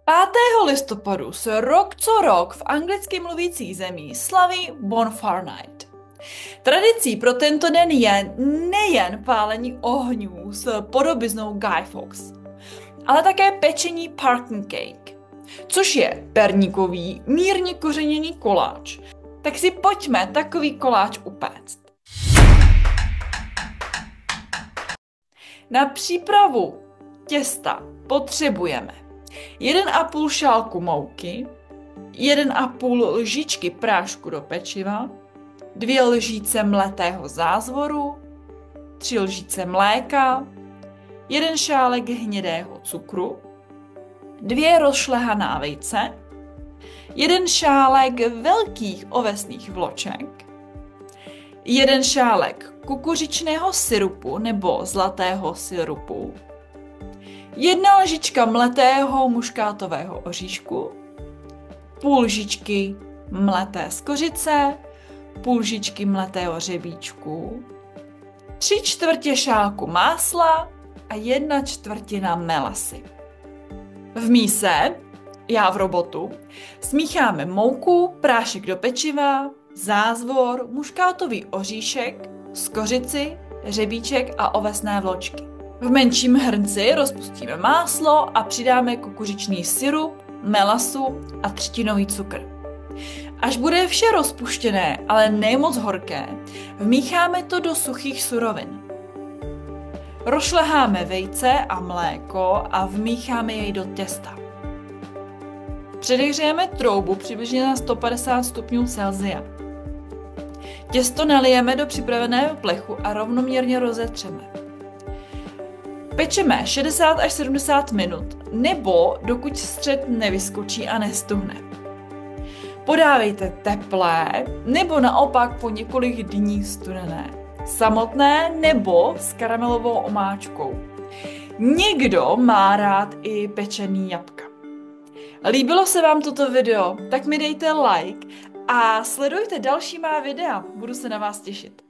5. listopadu se rok co rok v anglicky mluvících zemích slaví Bonfire Night. Tradicí pro tento den je nejen pálení ohňů s podobiznou Guy Fawkes, ale také pečení pumpkin cake, což je perníkový, mírně kořeněný koláč. Tak si pojďme takový koláč upéct. Na přípravu těsta potřebujeme 1,5 šálku mouky, 1,5 lžičky prášku do pečiva, 2 lžíce mletého zázvoru, 3 lžíce mléka, 1 šálek hnědého cukru, 2 rozšlehaná vejce, 1 šálek velkých ovesných vloček, 1 šálek kukuřičného syrupu nebo zlatého syrupu, 1 lžička mletého muškátového oříšku, půl lžičky mleté skořice, půl lžičky mletého hřebíčku, 3/4 šálku másla a 1/4 melasy. V míse, já v robotu, smícháme mouku, prášek do pečiva, zázvor, muškátový oříšek, skořici, hřebíček a ovesné vločky. V menším hrnci rozpustíme máslo a přidáme kukuřičný syrup, melasu a třtinový cukr. Až bude vše rozpuštěné, ale ne moc horké, vmícháme to do suchých surovin. Rozšleháme vejce a mléko a vmícháme jej do těsta. Předehřejeme troubu přibližně na 150 stupňů Celsia. Těsto nalijeme do připraveného plechu a rovnoměrně rozetřeme. Pečeme 60 až 70 minut, nebo dokud střed nevyskočí a nestuhne. Podávejte teplé, nebo naopak po několik dní studené, samotné nebo s karamelovou omáčkou. Někdo má rád i pečený jablka. Líbilo se vám toto video? Tak mi dejte like a sledujte další má videa, budu se na vás těšit.